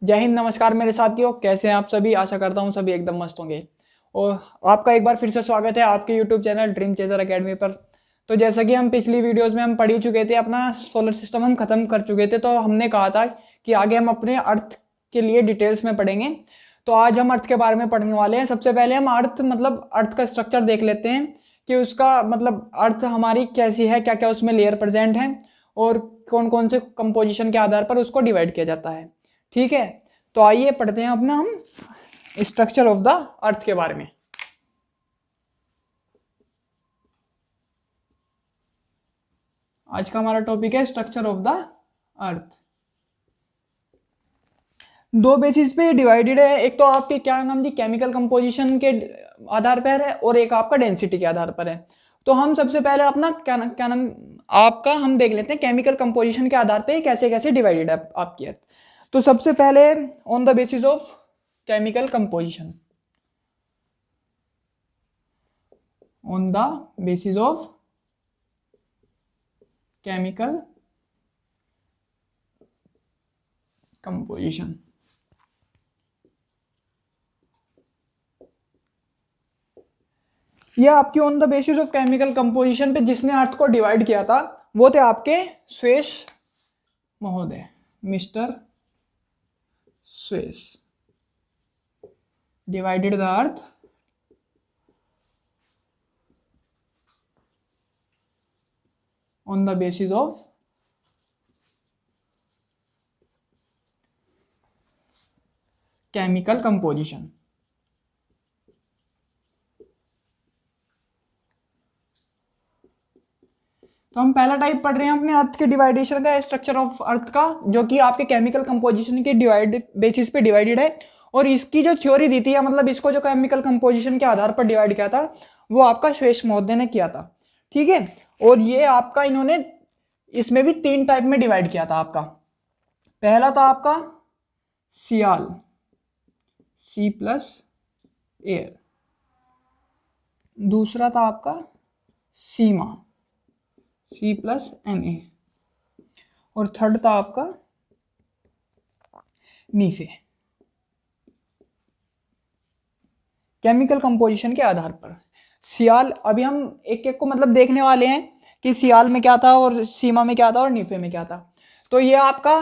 जय हिंद, नमस्कार मेरे साथियों। कैसे हैं आप सभी? आशा करता हूँ सभी एकदम मस्त होंगे। और आपका एक बार फिर से स्वागत है आपके YouTube channel dream chaser academy पर। तो जैसा कि हम पिछली वीडियोस में हम पढ़ ही चुके थे, अपना सोलर सिस्टम हम खत्म कर चुके थे, तो हमने कहा था कि आगे हम अपने अर्थ के लिए डिटेल्स में पढ़ेंगे। तो आज हम अर्थ के बारे में पढ़ने वाले हैं। सबसे पहले हम अर्थ मतलब अर्थ का स्ट्रक्चर देख लेते हैं कि उसका मतलब अर्थ हमारी कैसी है, क्या क्या उसमें लेयर प्रेजेंट है और कौन कौन से कंपोजिशन के आधार पर उसको डिवाइड किया जाता है। ठीक है, तो आइए पढ़ते हैं अपना हम स्ट्रक्चर ऑफ द अर्थ के बारे में। आज का हमारा टॉपिक है स्ट्रक्चर ऑफ द अर्थ। दो बेसिस पे डिवाइडेड है। एक तो आपके क्या नाम जी, केमिकल कंपोजिशन के आधार पर है और एक आपका डेंसिटी के आधार पर है। तो हम सबसे पहले अपना क्या नाम आपका हम देख लेते हैं केमिकल कंपोजिशन के आधार पे कैसे कैसे डिवाइडेड है आपकी अर्थ। तो सबसे पहले on the basis of chemical composition, on the basis of chemical composition। ये आपकी on the basis of chemical composition पे जिसने अर्थ को डिवाइड किया था वो थे आपके स्वेश महोदय, mister Suess. Divided the earth on the basis of chemical composition। तो हम पहला टाइप पढ़ रहे हैं अपने अर्थ के डिवाइडेशन का, स्ट्रक्चर ऑफ अर्थ का, जो कि आपके केमिकल कंपोजिशन के डिवाइड बेसिस पे डिवाइडेड है। और इसकी जो थ्योरी दी थी, या मतलब इसको जो केमिकल कंपोजिशन के आधार पर डिवाइड किया था, वो आपका श्वेश महोदय ने किया था। ठीक है, और ये आपका इन्होंने इसमें भी तीन टाइप में डिवाइड किया था आपका। पहला था आपका सियाल, सी प्लस एयर। दूसरा था आपका सीमा, सी प्लस एन ए। और थर्ड था आपका नीफे। केमिकल कंपोजिशन के आधार पर सियाल, अभी हम एक एक को मतलब देखने वाले हैं कि सियाल में क्या था और सीमा में क्या था और नीफे में क्या था। तो ये आपका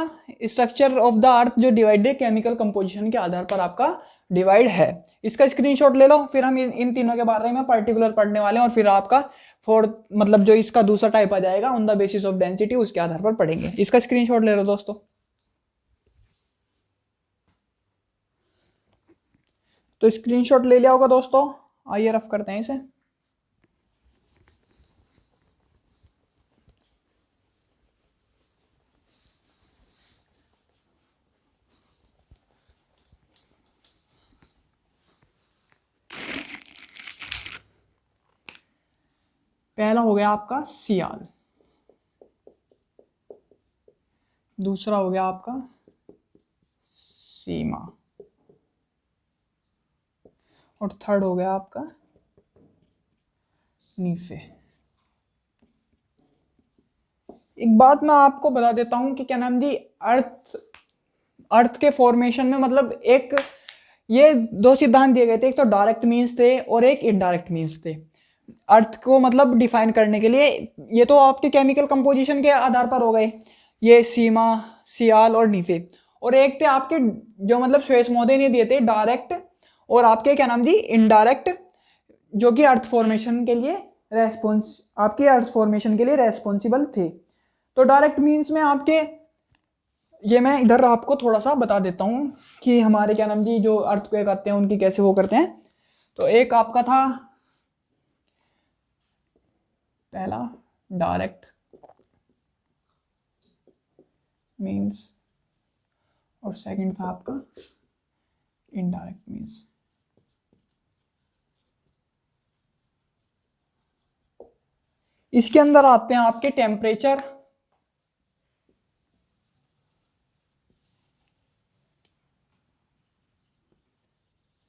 स्ट्रक्चर ऑफ द अर्थ जो डिवाइडेड केमिकल कंपोजिशन के आधार पर आपका डिवाइड है। इसका स्क्रीनशॉट ले लो, फिर हम इन तीनों के बारे में पर्टिकुलर पढ़ने वाले हैं और फिर आपका फोर्थ मतलब जो इसका दूसरा टाइप आ जाएगा on the basis of density, उसके आधार पर पढ़ेंगे। इसका स्क्रीनशॉट ले लो दोस्तों। तो स्क्रीनशॉट ले लिया होगा दोस्तों, आइए रफ करते हैं इसे। पहला हो गया आपका सियाल, दूसरा हो गया आपका सीमा, और थर्ड हो गया आपका नीफे। एक बात मैं आपको बता देता हूं कि क्या नाम जी, अर्थ अर्थ के फॉर्मेशन में मतलब एक ये दो सिद्धांत दिए गए थे, एक तो डायरेक्ट मीन्स थे और एक इनडायरेक्ट मीन्स थे अर्थ को मतलब डिफाइन करने के लिए। ये तो आपके केमिकल कंपोजिशन के आधार पर हो गए, ये सीमा, सियाल और नीफे। और एक थे आपके जो मतलब श्वेस महोदय ने दिए थे डायरेक्ट, और आपके क्या नाम जी इनडायरेक्ट, जो कि अर्थ फॉर्मेशन के लिए आपके अर्थ फॉर्मेशन के लिए रेस्पॉन्सिबल थे। तो डायरेक्ट मीन्स में आपके ये मैं इधर आपको थोड़ा सा बता देता हूँ कि हमारे क्या नाम जी जो अर्थक्वेक आते हैं उनकी कैसे वो करते हैं। तो एक आपका था पहला डायरेक्ट मीन्स और सेकंड था आपका इनडायरेक्ट मीन्स। इसके अंदर आते हैं आपके टेम्परेचर,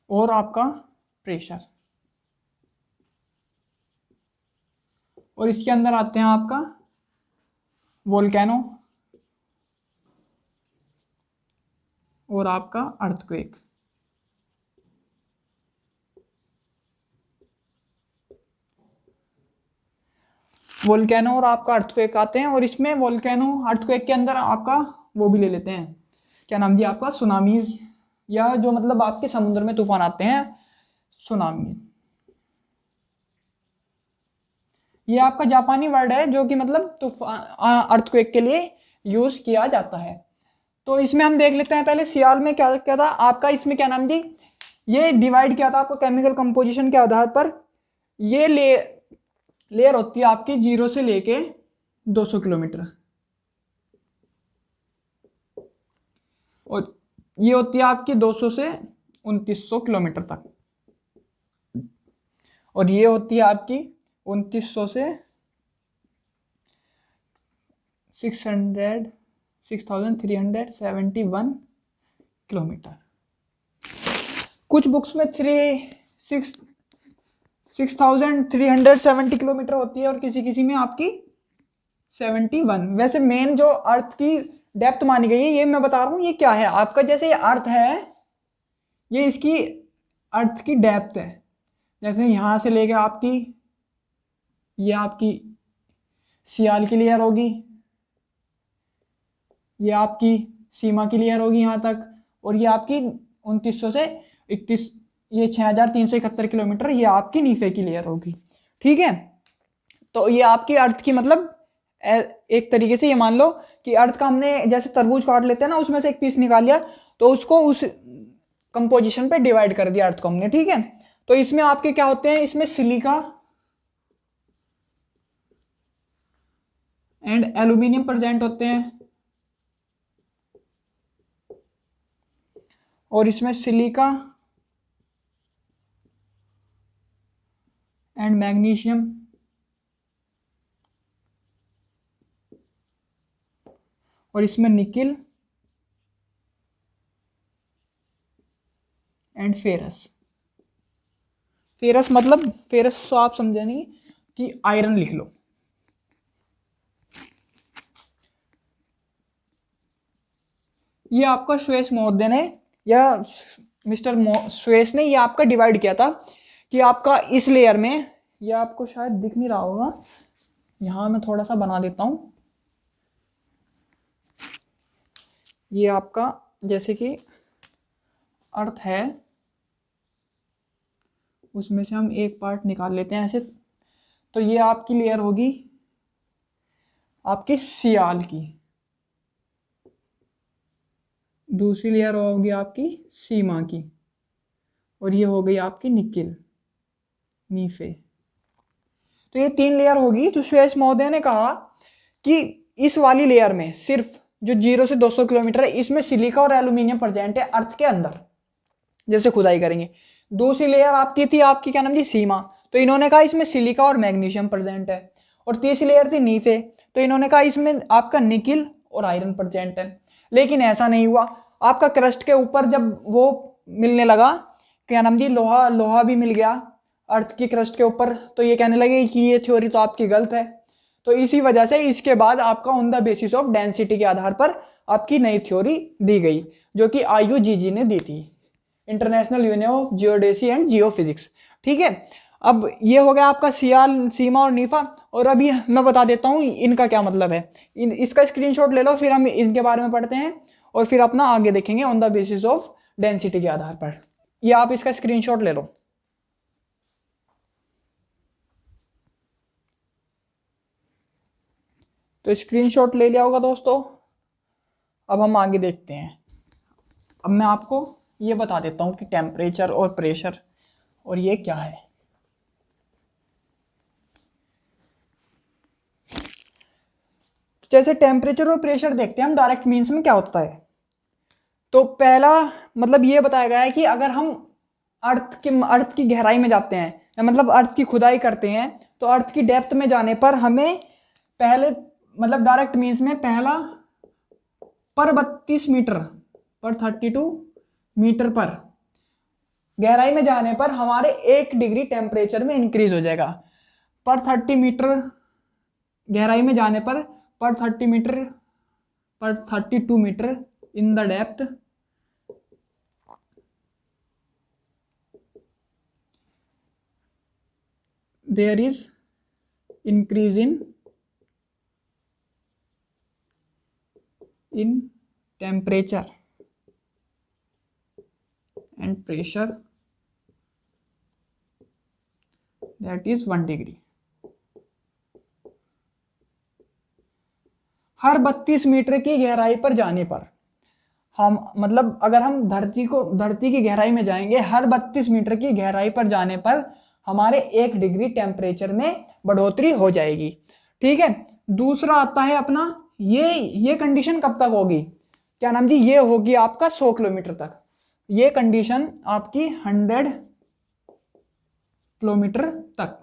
और आपका प्रेशर, और इसके अंदर आते हैं आपका वोल्केनो, और आपका अर्थक्वेक। वोल्केनो और आपका अर्थक्वेक आते हैं, और इसमें वोल्केनो अर्थक्वेक के अंदर आपका वो भी ले लेते हैं, क्या नाम दिया आपका, सुनामीज, या जो मतलब आपके समुद्र में तूफान आते हैं, सुनामी। ये आपका जापानी वर्ड है जो कि मतलब तूफान अर्थक्वेक के लिए यूज किया जाता है। तो इसमें हम देख लेते हैं पहले सियाल में क्या क्या था आपका, इसमें क्या नाम दी, ये डिवाइड किया था आपको केमिकल कंपोजिशन के आधार पर। ये लेयर होती है आपकी 0 से लेके 200 किलोमीटर, और ये होती है आपकी 200 से 2900 किलोमीटर तक, और ये होती है आपकी 2900 से 6371 किलोमीटर। कुछ बुक्स में 6370 किलोमीटर होती है, और किसी किसी में आपकी 71। वैसे मेन जो अर्थ की डेप्थ मानी गई है, ये मैं बता रहा हूँ ये क्या है आपका, जैसे ये अर्थ है, ये इसकी अर्थ की डेप्थ है। जैसे यहां से लेके आपकी, ये आपकी सियाल की लेयर होगी, ये आपकी सीमा की लेयर होगी यहां तक, और ये आपकी 2900 से 31, ये 6371 किलोमीटर, ये आपकी नीफे की लेयर होगी। ठीक है, तो ये आपकी अर्थ की मतलब एक तरीके से ये मान लो कि अर्थ का हमने जैसे तरबूज काट लेते हैं ना, उसमें से एक पीस निकाल लिया, तो उसको उस कंपोजिशन पे डिवाइड कर दिया अर्थ को हमने। ठीक है, तो इसमें आपके क्या होते हैं, इसमें सिलिका एंड एल्यूमिनियम प्रेजेंट होते हैं, और इसमें सिलिका एंड मैग्नीशियम, और इसमें निकिल एंड फेरस। फेरस मतलब, फेरस तो आप समझे नहीं कि आयरन लिख लो। ये आपका श्वेस महोदय ने या मिस्टर श्वेस ने ये आपका डिवाइड किया था कि आपका इस लेयर में, ये आपको शायद दिख नहीं रहा होगा, यहां मैं थोड़ा सा बना देता हूं। ये आपका जैसे कि अर्थ है, उसमें से हम एक पार्ट निकाल लेते हैं ऐसे, तो ये आपकी लेयर होगी आपकी सियाल की, दूसरी लेयर होगी आपकी सीमा की, और ये हो गई आपकी निकिल नीफे। तो ये 3 लेयर होगी। तो श्वेस महोदय ने कहा कि इस वाली लेयर में सिर्फ जो 0 से 200 किलोमीटर है, इसमें सिलिका और एल्यूमिनियम प्रेजेंट है अर्थ के अंदर, जैसे खुदाई करेंगे। दूसरी लेयर आपकी थी, आपकी क्या नाम थी, सीमा, तो इन्होंने कहा इसमें सिलिका और मैग्नीशियम प्रेजेंट है। और तीसरी लेयर थी नीफे, तो इन्होंने कहा इसमें आपका निकिल और आयरन प्रेजेंट है। लेकिन ऐसा नहीं हुआ, आपका क्रस्ट के ऊपर जब वो मिलने लगा, क्या नाम जी, लोहा भी मिल गया अर्थ की क्रस्ट के ऊपर, तो ये कहने लगे कि ये थ्योरी तो आपकी गलत है। तो इसी वजह से इसके बाद आपका on the basis of density के आधार पर आपकी नई थ्योरी दी गई, जो कि IUGG ने दी थी, international union of geodesy and geophysics. ठीक है, अब ये हो गया आपका सियाल, सीमा और नीफा। और अभी मैं बता देता हूँ इनका क्या मतलब है। इसका स्क्रीनशॉट ले लो, फिर हम इनके बारे में पढ़ते हैं, और फिर अपना आगे देखेंगे on the basis of density के आधार पर। ये आप इसका स्क्रीनशॉट ले लो। तो स्क्रीनशॉट ले लिया होगा दोस्तों। अब हम आगे देखते हैं। अब मैं आपको ये बता देता हूं कि टेम्परेचर और प्रेशर और ये क्या है। जैसे टेम्परेचर और प्रेशर देखते हैं हम डायरेक्ट मीन्स में क्या होता है। तो पहला मतलब ये बताया गया है कि अगर हम अर्थ की गहराई में जाते हैं, मतलब अर्थ की खुदाई करते हैं, तो अर्थ की डेप्थ में जाने पर हमें पहले मतलब डायरेक्ट मीन्स में पहला पर 32 मीटर पर 32 मीटर पर गहराई में जाने पर हमारे 1 डिग्री टेम्परेचर में इंक्रीज हो जाएगा। पर 30 मीटर गहराई में जाने पर 32 metre in the depth there is increase in temperature and pressure, that is 1 degree. हर 32 मीटर की गहराई पर जाने पर हम मतलब अगर हम धरती की गहराई में जाएंगे, हर 32 मीटर की गहराई पर जाने पर हमारे 1 डिग्री टेम्परेचर में बढ़ोतरी हो जाएगी। ठीक है, दूसरा आता है अपना ये कंडीशन कब तक होगी, क्या नाम जी, ये होगी आपका 100 किलोमीटर तक। ये कंडीशन आपकी 100 किलोमीटर तक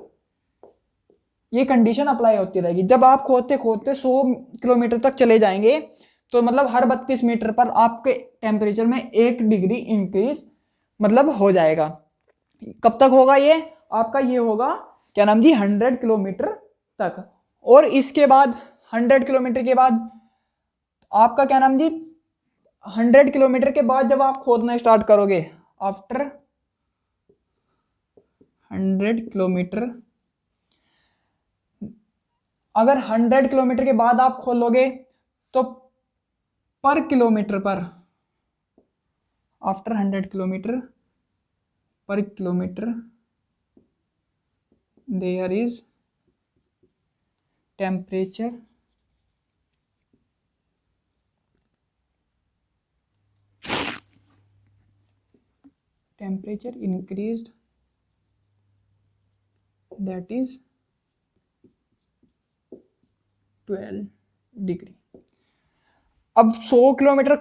ये कंडीशन अप्लाई होती रहेगी। जब आप खोदते खोदते 100 किलोमीटर तक चले जाएंगे तो मतलब हर 32 मीटर पर आपके टेम्परेचर में 1 डिग्री इंक्रीज मतलब हो जाएगा। कब तक होगा ये आपका, ये होगा क्या नाम जी 100 किलोमीटर तक। और इसके बाद 100 किलोमीटर के बाद आपका क्या नाम जी 100 किलोमीटर के बाद जब आप खोदना स्टार्ट करोगे, आफ्टर 100 किलोमीटर, अगर 100 किलोमीटर के बाद आप खोलोगे तो पर किलोमीटर पर, आफ्टर 100 किलोमीटर पर kilometre there is temperature increased, that is 12 degree. अब 100 किलोमीटर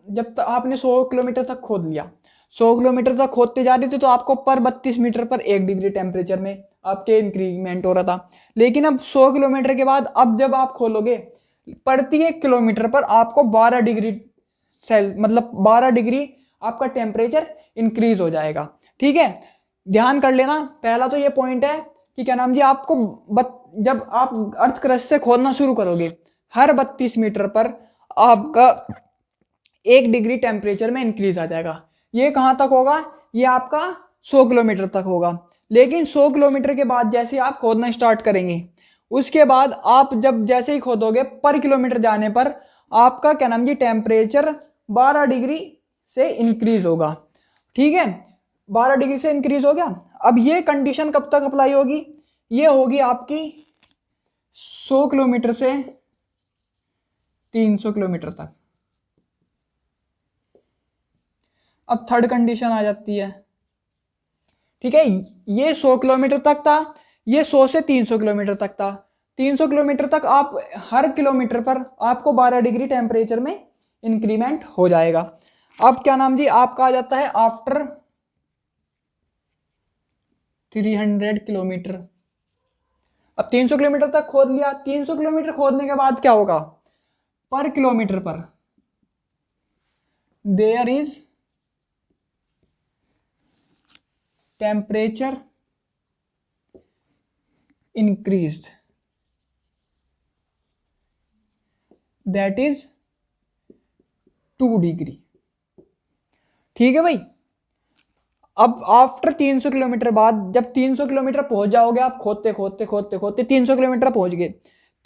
जब तक आपने 100 किलोमीटर तक खोद लिया, 100 किलोमीटर तक खोदते जा रहे थे तो आपको पर 32 मीटर पर 1 डिग्री टेम्परेचर में आपके इंक्रीमेंट हो रहा था। लेकिन अब 100 किलोमीटर के बाद अब जब आप खोलोगे, प्रत्येक किलोमीटर पर आपको 12 डिग्री मतलब 12 डिग्री आपका टेम्परेचर इंक्रीज हो जाएगा। ठीक है, ध्यान कर लेना। पहला तो ये पॉइंट है कि क्या नाम जी आपको जब आप अर्थ क्रस्ट से खोदना शुरू करोगे, हर 32 मीटर पर आपका 1 डिग्री टेम्परेचर में इंक्रीज आ जाएगा। ये कहां तक होगा, ये आपका 100 किलोमीटर तक होगा। लेकिन 100 किलोमीटर के बाद जैसे आप खोदना स्टार्ट करेंगे, उसके बाद आप जब जैसे ही खोदोगे पर किलोमीटर जाने पर आपका क्या नाम जी टेम्परेचर 12 डिग्री से इंक्रीज होगा। ठीक है, 12 डिग्री से इंक्रीज हो गया। अब ये कंडीशन कब तक अप्लाई होगी, ये होगी आपकी 100 किलोमीटर से 300 किलोमीटर तक। अब थर्ड कंडीशन आ जाती है। ठीक है, ये 100 किलोमीटर तक था, ये 100 से 300 किलोमीटर तक था। 300 किलोमीटर तक आप हर किलोमीटर पर आपको 12 डिग्री टेम्परेचर में इंक्रीमेंट हो जाएगा। अब क्या नाम जी आपका आ जाता है आफ्टर 300 किलोमीटर। अब 300 किलोमीटर तक खोद लिया, 300 किलोमीटर खोदने के बाद क्या होगा, पर किलोमीटर पर there is temperature increased, that is 2 degree. ठीक है भाई। अब आफ्टर 300 किलोमीटर बाद जब 300 किलोमीटर पहुंच जाओगे, आप खोदते खोदते खोदते खोदते 300 किलोमीटर पहुंच गए।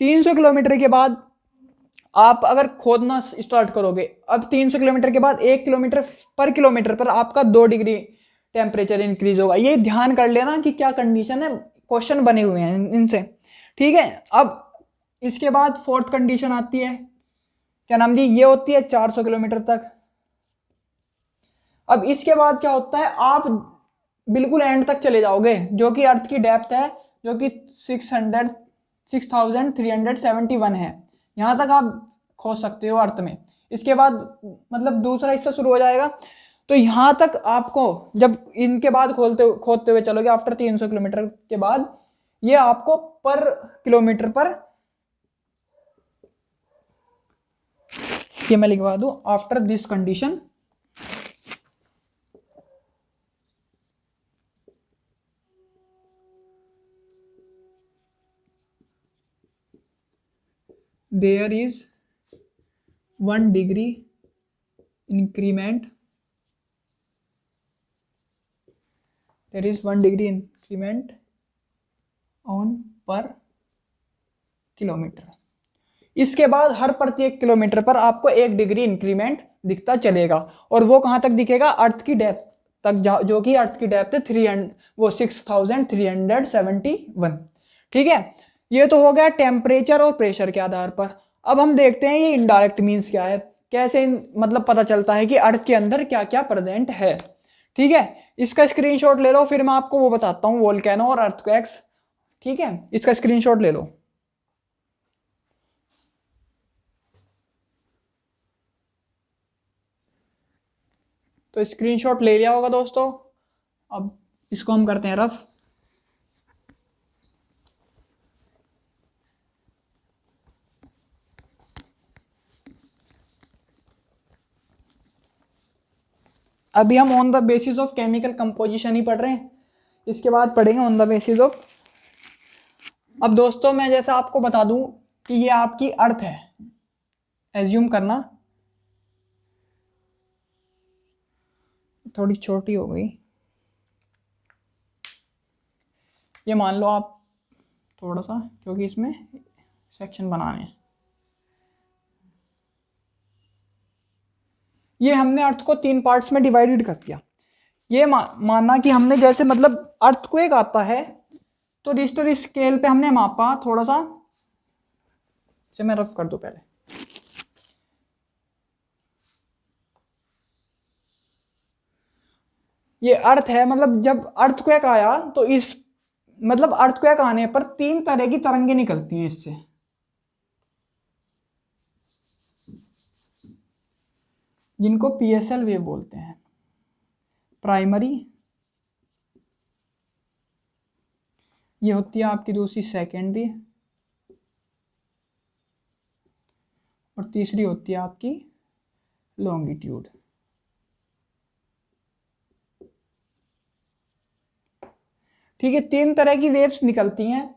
300 किलोमीटर के बाद आप अगर खोदना स्टार्ट करोगे, अब 300 किलोमीटर के बाद 1 किलोमीटर पर किलोमीटर पर आपका 2 डिग्री टेम्परेचर इंक्रीज होगा। ये ध्यान कर लेना कि क्या कंडीशन है, क्वेश्चन बने हुए हैं इनसे। ठीक है, अब इसके बाद फोर्थ कंडीशन आती है, क्या नाम जी, ये होती है 400 किलोमीटर तक। अब इसके बाद क्या होता है, आप बिल्कुल एंड तक चले जाओगे, जो कि अर्थ की डेप्थ है, जो कि 6371 है। यहां तक आप खोज सकते हो अर्थ में। इसके बाद मतलब दूसरा हिस्सा शुरू हो जाएगा। तो यहां तक आपको जब इनके बाद खोदते हुए चलोगे आफ्टर 300 किलोमीटर के बाद, ये आपको पर किलोमीटर पर, ये मैं लिखवा दूं, after this condition there is 1 degree increment, there is 1 degree increment on पर किलोमीटर। इसके बाद हर प्रत्येक किलोमीटर पर आपको 1 डिग्री इंक्रीमेंट दिखता चलेगा, और वो कहाँ तक दिखेगा, अर्थ की डेप्थ तक, जो कि अर्थ की डेप्थ 6371। ठीक है, ये तो हो गया टेम्परेचर और प्रेशर के आधार पर। अब हम देखते हैं ये इनडायरेक्ट मीन्स क्या है, कैसे मतलब पता चलता है कि अर्थ के अंदर क्या क्या प्रेजेंट है। ठीक है, इसका स्क्रीनशॉट ले लो, फिर मैं आपको वो बताता हूँ वोल्केनो और अर्थक्वेक्स। ठीक है, इसका स्क्रीनशॉट ले लो। तो स्क्रीनशॉट ले लिया होगा दोस्तों। अब इसको हम करते हैं रफ। अभी हम on the basis of chemical composition ही पढ़ रहे हैं, इसके बाद पढ़ेंगे ऑन द बेसिस ऑफ। अब दोस्तों मैं जैसा आपको बता दूं कि ये आपकी अर्थ है, एज्यूम करना, थोड़ी छोटी हो गई, ये मान लो आप थोड़ा सा, क्योंकि इसमें सेक्शन बनाने हैं। ये हमने अर्थ को 3 पार्ट्स में डिवाइडेड कर दिया। ये मानना कि हमने जैसे मतलब अर्थ को एक आता है तो रिश्टर स्केल पे हमने मापा थोड़ा सा, इसे मैं रफ कर दूं पहले। ये अर्थ है, मतलब जब अर्थक्वेक आया तो इस मतलब अर्थक्वेक आने पर 3 तरह की तरंगें निकलती हैं इससे, जिनको पीएसएल वेव बोलते हैं। प्राइमरी, ये होती है आपकी दूसरी सेकेंडरी, और तीसरी होती है आपकी लॉन्गिट्यूड। ठीक है, 3 तरह की वेव्स निकलती हैं।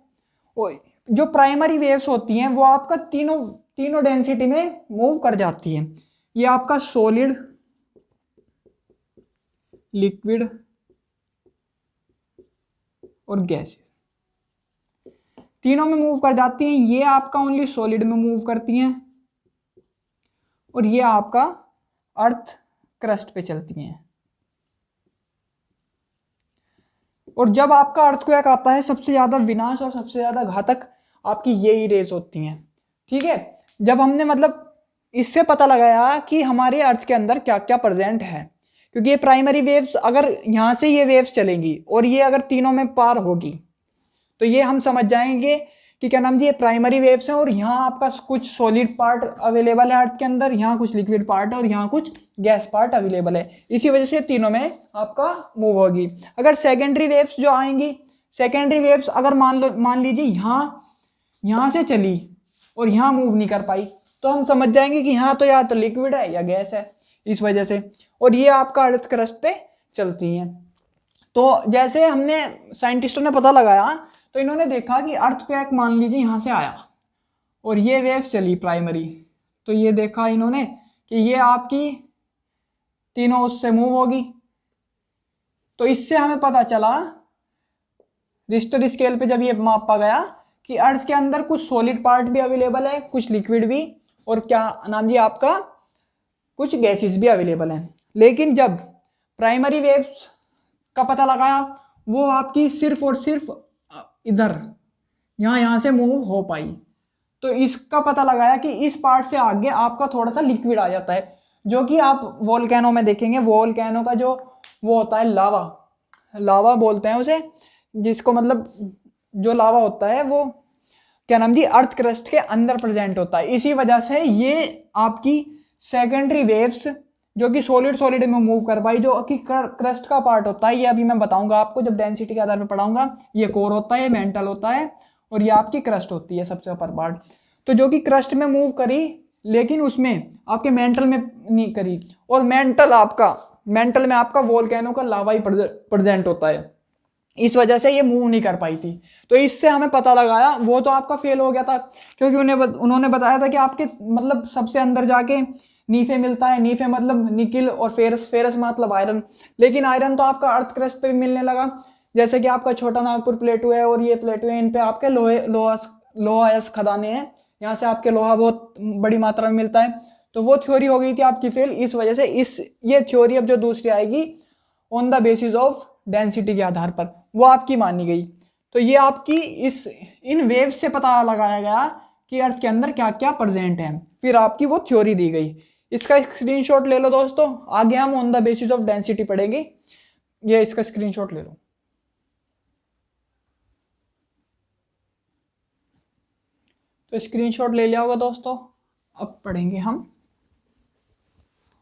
और जो प्राइमरी वेव्स होती हैं वो आपका तीनों डेंसिटी में मूव कर जाती हैं। ये आपका सॉलिड, लिक्विड और गैसेस, तीनों में मूव कर जाती हैं। ये आपका ओनली सॉलिड में मूव करती हैं, और ये आपका अर्थ क्रस्ट पे चलती हैं। और जब आपका अर्थक्वेक आता है, सबसे ज्यादा विनाश और सबसे ज्यादा घातक आपकी यही रेज होती हैं। ठीक है, जब हमने मतलब इससे पता लगाया कि हमारे अर्थ के अंदर क्या क्या प्रेजेंट है, क्योंकि ये प्राइमरी वेव्स, अगर यहां से ये वेव्स चलेंगी और ये अगर तीनों में पार होगी तो ये हम समझ जाएंगे कि क्या नाम जी, ये प्राइमरी वेव्स हैं। और यहाँ आपका कुछ सॉलिड पार्ट अवेलेबल है अर्थ के अंदर, यहाँ कुछ लिक्विड पार्ट है, और यहाँ कुछ गैस पार्ट अवेलेबल है। इसी वजह से तीनों में आपका मूव होगी। अगर सेकेंडरी वेव्स जो आएंगी, सेकेंडरी वेव्स अगर मान लीजिए यहाँ से चली और यहाँ मूव नहीं कर पाई, तो हम समझ जाएंगे कि यहाँ तो या तो लिक्विड है या गैस है, इस वजह से। और ये आपका अर्थ क्रस्ट पे चलती हैं। तो जैसे हमने साइंटिस्टों ने पता लगाया, तो इन्होंने देखा कि अर्थक्वेक मान लीजिए यहाँ से आया और ये वेव्स चली प्राइमरी, तो ये देखा इन्होंने कि ये आपकी तीनों उससे मूव होगी। तो इससे हमें पता चला रिश्टर स्केल पे जब ये मापा गया कि अर्थ के अंदर कुछ सॉलिड पार्ट भी अवेलेबल है, कुछ लिक्विड भी, और क्या नाम जी आपका कुछ गैसेस भी अवेलेबल हैं। लेकिन जब प्राइमरी वेव्स का पता लगाया, वो आपकी सिर्फ और सिर्फ इधर यहाँ से मूव हो पाई। तो इसका पता लगाया कि इस पार्ट से आगे आपका थोड़ा सा लिक्विड आ जाता है, जो कि आप वोल्केनो में देखेंगे। वोल्केनो का जो वो होता है लावा बोलते हैं उसे, जिसको मतलब जो लावा होता है वो क्या नाम जी अर्थ क्रस्ट के अंदर प्रेजेंट होता है। इसी वजह से ये आपकी सेकेंडरी वेव्स जो कि सॉलिड में मूव कर पाई, जो कि क्रस्ट का पार्ट होता है, ये अभी मैं बताऊंगा आपको जब डेंसिटी के आधार पर पढ़ाऊंगा। ये कोर होता है, मेंटल होता है, और ये आपकी क्रस्ट होती है सबसे ऊपर पार्ट। तो जो कि क्रस्ट में मूव करी, लेकिन उसमें आपके मेंटल में नहीं करी, और मेंटल में आपका वोल्केनो का लावा ही प्रेजेंट होता है, इस वजह से ये मूव नहीं कर पाई थी। तो इससे हमें पता लगाया, वो तो आपका फेल हो गया था, क्योंकि उन्होंने बताया था कि आपके मतलब सबसे अंदर जाके नीफे मिलता है। नीफे मतलब निकिल, और फेरस मतलब आयरन। लेकिन आयरन तो आपका अर्थ क्रस्ट पे भी मिलने लगा, जैसे कि आपका छोटा नागपुर प्लेटू है और ये प्लेटू है, इन पे आपके लोहा अयस्क खदानें हैं, यहाँ से आपके लोहा बहुत बड़ी मात्रा में मिलता है। तो वो थ्योरी हो गई थी आपकी फेल, इस वजह से ये थ्योरी अब जो दूसरी आएगी on the basis of density के आधार पर, वो आपकी मानी गई। तो ये आपकी इन वेव्स से पता लगाया गया कि अर्थ के अंदर क्या क्या प्रेजेंट है, फिर आपकी वो थ्योरी दी गई। इसका स्क्रीनशॉट ले लो दोस्तों, आगे हम on the basis of density पढ़ेंगे। ये इसका स्क्रीनशॉट ले लो। तो स्क्रीनशॉट ले लिया होगा दोस्तों। अब पढ़ेंगे हम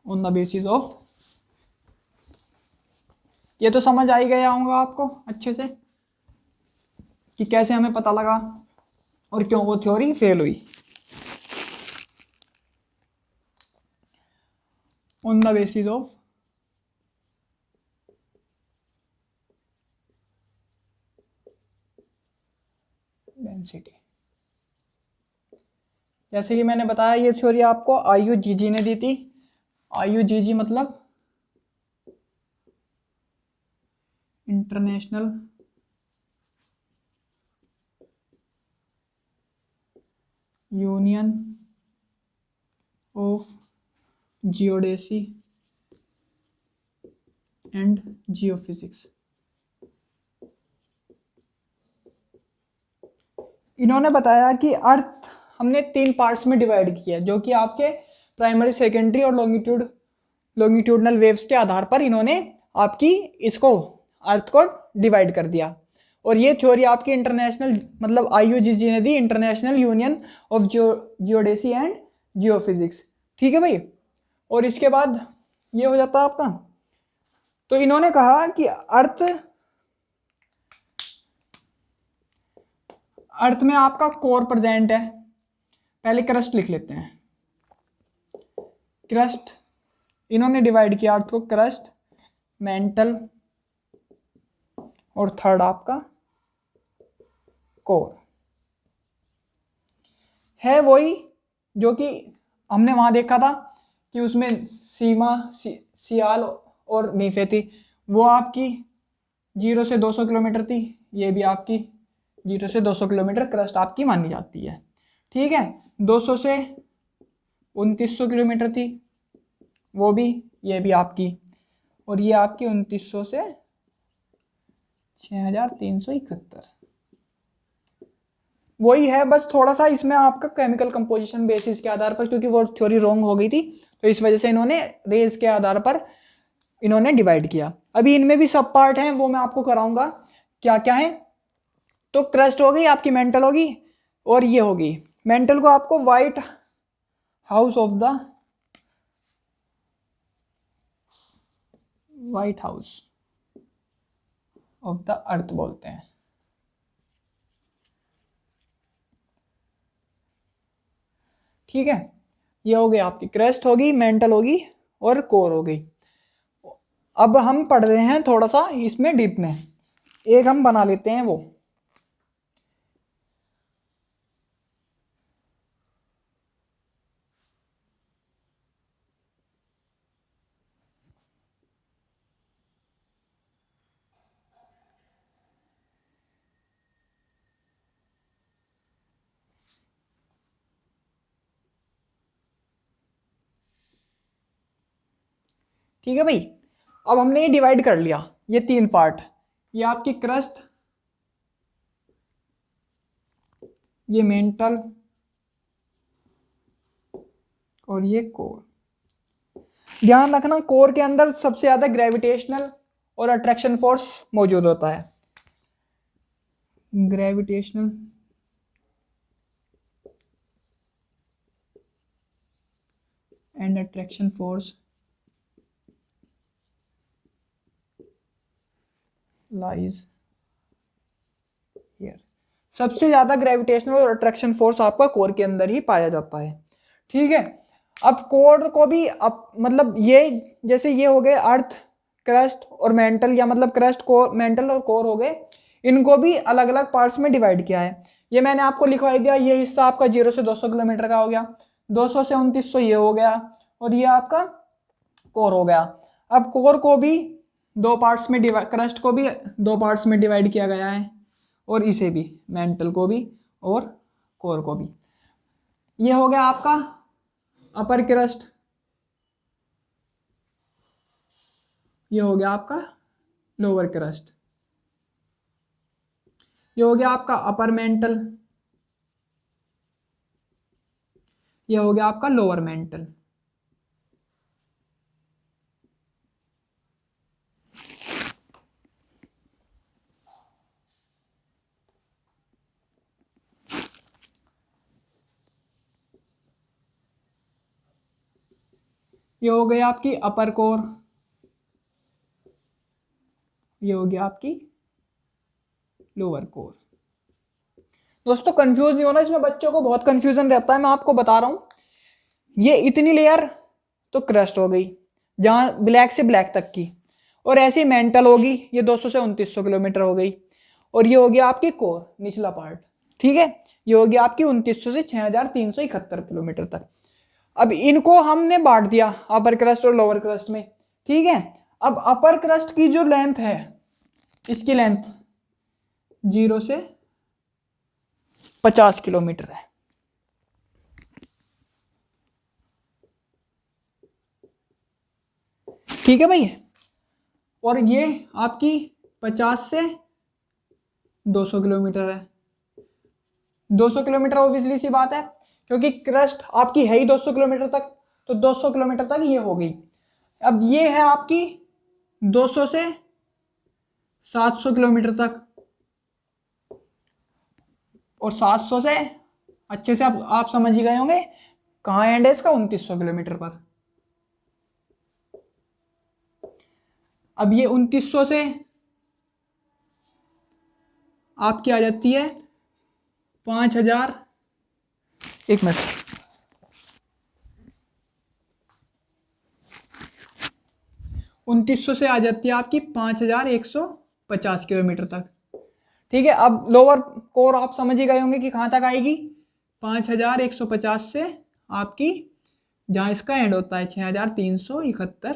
ऑन द बेसिस ऑफ, ये तो समझ आ ही गया होगा आपको अच्छे से कि कैसे हमें पता लगा और क्यों वो थ्योरी फेल हुई। On the basis of density, जैसे कि मैंने बताया ये थ्योरी आपको IUGG ने दी थी। IUGG मतलब international union of geodesy and geophysics. इन्होंने बताया कि अर्थ हमने 3 पार्ट्स में डिवाइड किया है, जो कि आपके प्राइमरी, सेकेंडरी और लॉन्गिट्यूडनल वेव्स के आधार पर इन्होंने आपकी इसको अर्थ को डिवाइड कर दिया। और ये थ्योरी आपकी इंटरनेशनल मतलब IUGG ने दी, international union of geodesy and geophysics. ठीक है भाई। और इसके बाद ये हो जाता है आपका। तो इन्होंने कहा कि अर्थ में आपका कोर प्रेजेंट है। पहले क्रस्ट लिख लेते हैं। क्रस्ट इन्होंने डिवाइड किया अर्थ को क्रस्ट, मेंटल और थर्ड आपका कोर है। वही जो कि हमने वहां देखा था कि उसमें सीमा, सियाल और नीफे थी, वो आपकी 0 से 200 किलोमीटर थी। ये भी आपकी 0 से 200 किलोमीटर क्रस्ट आपकी मानी जाती है। ठीक है। 200 से 2900 किलोमीटर थी वो भी, ये भी आपकी, और ये आपकी 2900 से 6371। वही है, बस थोड़ा सा इसमें आपका केमिकल कंपोजिशन बेसिस के आधार पर, क्योंकि वो थ्योरी रॉन्ग हो गई थी तो इस वजह से इन्होंने रेज के आधार पर इन्होंने डिवाइड किया। अभी इनमें भी सब पार्ट हैं, वो मैं आपको कराऊंगा क्या क्या है। तो क्रस्ट हो गई आपकी, मेंटल होगी, और ये होगी मेंटल को आपको white house of the earth बोलते हैं। ठीक है। ये हो गई आपकी क्रस्ट होगी, मेंटल होगी और कोर हो गई। अब हम पढ़ रहे हैं थोड़ा सा इसमें डीप में, एक हम बना लेते हैं वो। ठीक है भाई। अब हमने ये डिवाइड कर लिया, ये 3 पार्ट, ये आपकी क्रस्ट, ये मेंटल और ये कोर। ध्यान रखना कोर के अंदर सबसे ज्यादा ग्रेविटेशनल और अट्रैक्शन फोर्स मौजूद होता है। Gravitational and attraction force lies here. सबसे ज्यादा ग्रेविटेशनल और अट्रैक्शन फोर्स आपका कोर के अंदर ही पाया जाता है। ठीक है। अब कोर को भी मतलब ये जैसे ये हो गए अर्थ, क्रस्ट और मेंटल, या मतलब क्रस्ट, कोर, मेंटल और कोर हो गए, इनको भी अलग अलग पार्ट्स में डिवाइड किया है। ये मैंने आपको लिखवाई दिया। ये हिस्सा आपका 0 से 200 किलोमीटर का हो गया, 200 से 2900 ये हो गया, और ये आपका कोर हो गया। अब कोर को भी दो पार्ट्स में डिवाइड, क्रस्ट को भी दो पार्ट्स में डिवाइड किया गया है, और इसे भी, मेंटल को भी और कोर को भी। ये हो गया आपका अपर क्रस्ट, ये हो गया आपका लोअर क्रस्ट, ये हो गया आपका अपर मेंटल, ये हो गया आपका लोअर मेंटल। ये हो गई आपकी अपर कोर, ये हो गया आपकी लोअर कोर। दोस्तों कंफ्यूज नहीं होना, इसमें बच्चों को बहुत कंफ्यूजन रहता है, मैं आपको बता रहा हूं। ये इतनी लेयर तो क्रस्ट हो गई, जहां ब्लैक से ब्लैक तक की, और ऐसी मेंटल होगी, ये 200 से 2900 किलोमीटर हो गई, और ये हो गया आपकी कोर, निचला पार्ट, ठीक है, ये हो गया आपकी 2900 से 6371 किलोमीटर तक। अब इनको हमने बांट दिया अपर क्रस्ट और लोअर क्रस्ट में, ठीक है। अब अपर क्रस्ट की जो लेंथ है, इसकी लेंथ 0 से 50 किलोमीटर है, ठीक है भाई। और ये आपकी 50 से 200 किलोमीटर है। 200 किलोमीटर ऑब्वियसली सी बात है, क्योंकि क्रस्ट आपकी है ही 200 किलोमीटर तक, तो 200 किलोमीटर तक ये हो गई। अब ये है आपकी 200 से 700 किलोमीटर तक, और 700 से अच्छे से आप समझ ही गए होंगे कहाँ एंड है इसका, 2900 किलोमीटर पर। अब ये 2900 से आपकी आ जाती है 5000, एक मिनट, उनतीस सौ से आ जाती है आपकी 5150 किलोमीटर तक, ठीक है। अब लोअर कोर आप समझ ही गए होंगे कि कहाँ तक आएगी, 5150 से आपकी जहाँ इसका एंड होता है 6371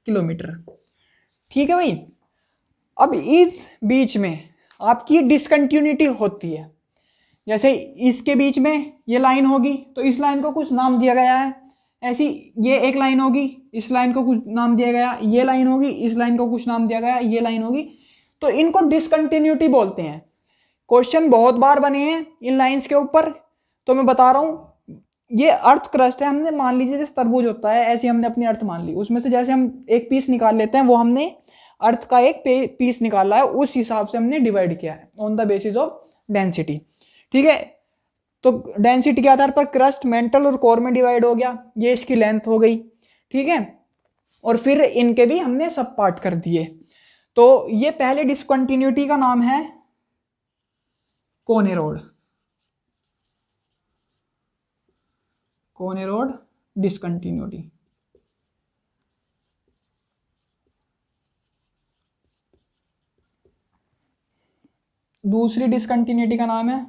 किलोमीटर, ठीक है भाई। अब इस बीच में आपकी डिसकंटिन्यूटी होती है, जैसे इसके बीच में ये लाइन होगी तो इस लाइन को कुछ नाम दिया गया है, ऐसी ये एक लाइन होगी, इस लाइन को कुछ नाम दिया गया, ये लाइन होगी, इस लाइन को कुछ नाम दिया गया, ये लाइन होगी, तो इनको डिसकंटिन्यूटी बोलते हैं। क्वेश्चन बहुत बार बने हैं इन लाइंस के ऊपर, तो मैं बता रहा हूँ। ये अर्थ क्रस्ट है, हमने मान लीजिए जैसे तरबूज होता है, ऐसे हमने अपनी अर्थ मान ली, उसमें से जैसे हम एक पीस निकाल लेते हैं, वो हमने अर्थ का एक पीस निकाला है, उस हिसाब से हमने डिवाइड किया है on the basis of density, ठीक है। तो डेंसिटी के आधार पर क्रस्ट मेंटल और कोर में डिवाइड हो गया, ये इसकी लेंथ हो गई, ठीक है। और फिर इनके भी हमने सब पार्ट कर दिए। तो ये पहले डिसकंटिन्यूटी का नाम है कोनेरोड, कोनेरोड डिसकंटिन्यूटी। दूसरी डिसकंटिन्यूटी का नाम है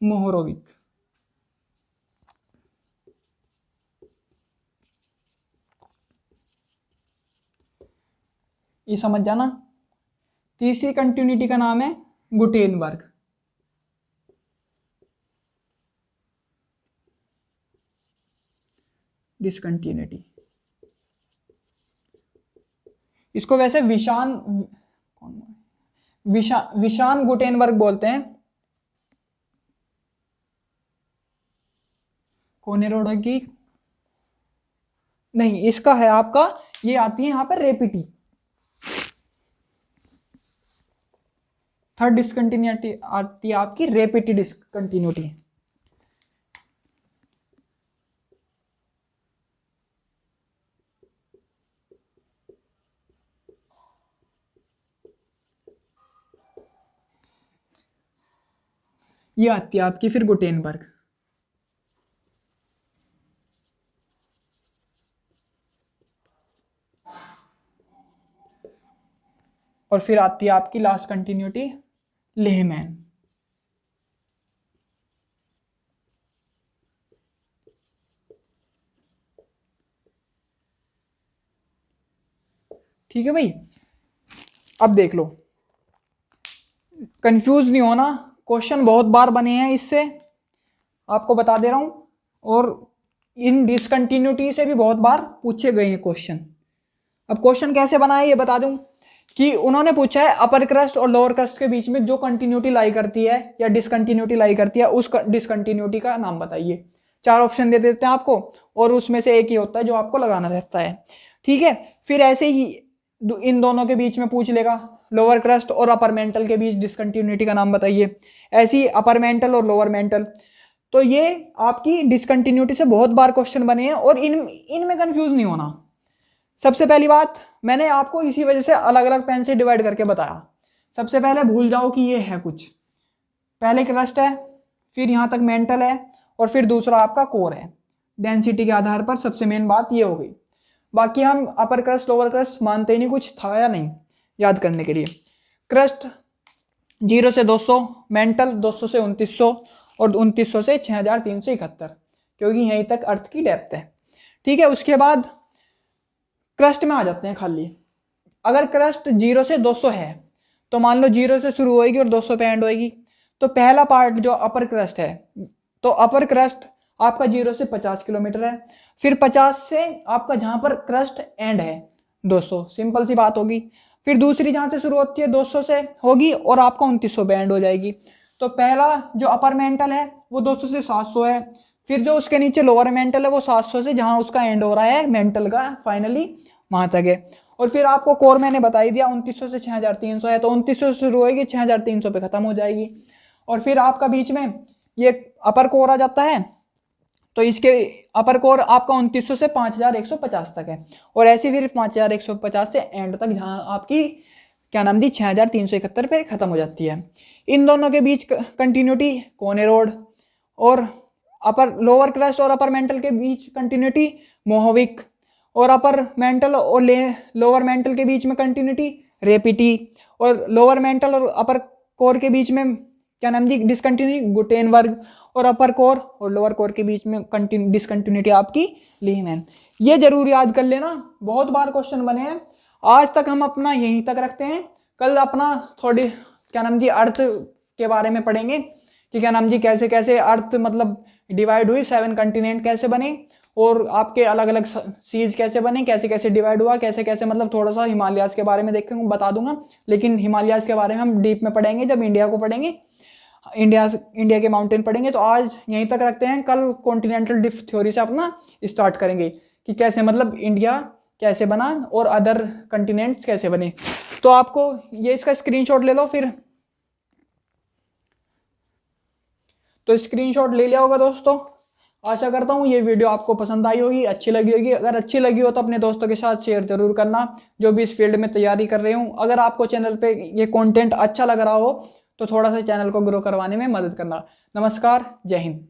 मोहरोविक। ये समझ जाना। तीसरी कंटिन्यूटी का नाम है गुटेनबर्ग। डिसकंटिन्यूटी, इसको वैसे विशान गुटेनबर्ग बोलते हैं। कोनेरोड की नहीं, इसका है आपका, ये आती है यहां पर रेपिटी। थर्ड डिसकंटिन्यूटी आती है आपकी रेपिटी डिसकंटिन्यूटी। ये आती है आपकी फिर गुटेनबर्ग। और फिर आती है आपकी लास्ट कंटिन्यूटी लेहमैन। ठीक है भाई। अब देख लो, कंफ्यूज नहीं होना, क्वेश्चन बहुत बार बने हैं इससे, आपको बता दे रहा हूं, और इन डिसकंटिन्यूटी से भी बहुत बार पूछे गए हैं क्वेश्चन। अब क्वेश्चन कैसे बना है ये बता दूं, कि उन्होंने पूछा है अपर क्रस्ट और लोअर क्रस्ट के बीच में जो कंटिन्यूटी लाई करती है या डिसकंटिन्यूटी लाई करती है, उस डिसकंटिन्यूटी का नाम बताइए। 4 ऑप्शन दे देते हैं आपको, और उसमें से एक ही होता है जो आपको लगाना रहता है, ठीक है। फिर ऐसे ही इन दोनों के बीच में पूछ लेगा, लोअर क्रस्ट और अपर मेंटल के बीच डिसकंटिन्यूटी का नाम बताइए, ऐसी अपर मेंटल और लोअर मेंटल। तो ये आपकी डिसकंटिन्यूटी से बहुत बार क्वेश्चन बने हैं, और इनमें कंफ्यूज नहीं होना। सबसे पहली बात, मैंने आपको इसी वजह से अलग अलग पेन से डिवाइड करके बताया। सबसे पहले भूल जाओ कि ये है कुछ, पहले क्रस्ट है, फिर यहाँ तक मेंटल है, और फिर दूसरा आपका कोर है। डेंसिटी के आधार पर सबसे मेन बात ये हो गई। बाकी हम अपर क्रस्ट लोअर क्रस्ट मानते ही नहीं, कुछ था या नहीं याद करने के लिए। क्रस्ट 0 से 200, मेंटल 200 से 2900, और 2900 से 6371, क्योंकि यहीं तक अर्थ की डेप्थ है, ठीक है। उसके बाद क्रस्ट में आ जाते हैं खाली। अगर क्रस्ट 0 से 200 है, तो मान लो 0 से शुरू होएगी और 200 पे एंड होएगी, तो पहला पार्ट जो अपर क्रस्ट है, तो अपर क्रस्ट आपका 0 से 50 किलोमीटर है, फिर 50 से आपका जहां पर क्रस्ट एंड है 200, सिंपल सी बात होगी। फिर दूसरी जहां से शुरू होती है 200 से होगी, और आपका 2900 पे एंड हो जाएगी। तो पहला जो अपर मेंटल है वो 200 से 700 है, फिर जो उसके नीचे लोअर मेंटल है वो 700 से जहां उसका एंड हो रहा है मेंटल का फाइनली वहां तक है। और फिर आपको कोर मैंने बता ही दिया, 2900 से 6300 है, तो 2900 से शुरू होगी, 6300 पे खत्म हो जाएगी। और फिर आपका बीच में ये अपर कोर आ जाता है, तो इसके अपर कोर आपका 2900 से 5150 तक है, और ऐसे फिर 5150 से एंड तक जहां आपकी क्या नाम दी 6371 पे खत्म हो जाती है। इन दोनों के बीच कंटिन्यूटी कोने रोड, और अपर लोअर क्रस्ट और अपर मेंटल के बीच कंटिन्यूटी मोहविक, और अपर मेंटल और लोअर मेंटल के बीच में कंटिन्यूटी रेपिटी, और लोअर मेंटल और अपर कोर के बीच में क्या नाम दी डिसकंटिन्यूटी गुटेनबर्ग, और अपर कोर और लोअर कोर के बीच में डिसकंटिन्यूटी आपकी लीमैन। ये जरूर याद कर लेना, बहुत बार क्वेश्चन बने हैं। आज तक हम अपना यहीं तक रखते हैं, कल अपना थोड़ी क्या नाम जी अर्थ के बारे में पढ़ेंगे कि क्या नाम जी कैसे कैसे अर्थ मतलब डिवाइड हुई, 7 कंटिनेंट कैसे बने, और आपके अलग अलग सीज कैसे बने, कैसे कैसे डिवाइड हुआ, कैसे कैसे मतलब थोड़ा सा हिमालयाज के बारे में देखेंगे, बता दूंगा। लेकिन हिमालयाज के बारे में हम डीप में पढ़ेंगे जब इंडिया को पढ़ेंगे, इंडिया के माउंटेन पढ़ेंगे। तो आज यहीं तक रखते हैं, कल कॉन्टिनेंटल ड्रिफ्ट थ्योरी से अपना स्टार्ट करेंगे कि कैसे मतलब इंडिया कैसे बना और अदर कंटिनेंट्स कैसे बने। तो आपको ये इसका स्क्रीनशॉट ले लो फिर, तो स्क्रीनशॉट ले लिया होगा दोस्तों। आशा करता हूँ ये वीडियो आपको पसंद आई होगी, अच्छी लगी होगी। अगर अच्छी लगी हो तो अपने दोस्तों के साथ शेयर जरूर करना जो भी इस फील्ड में तैयारी कर रहे हूँ। अगर आपको चैनल पे ये कंटेंट अच्छा लग रहा हो तो थोड़ा सा चैनल को ग्रो करवाने में मदद करना। नमस्कार, जय हिंद।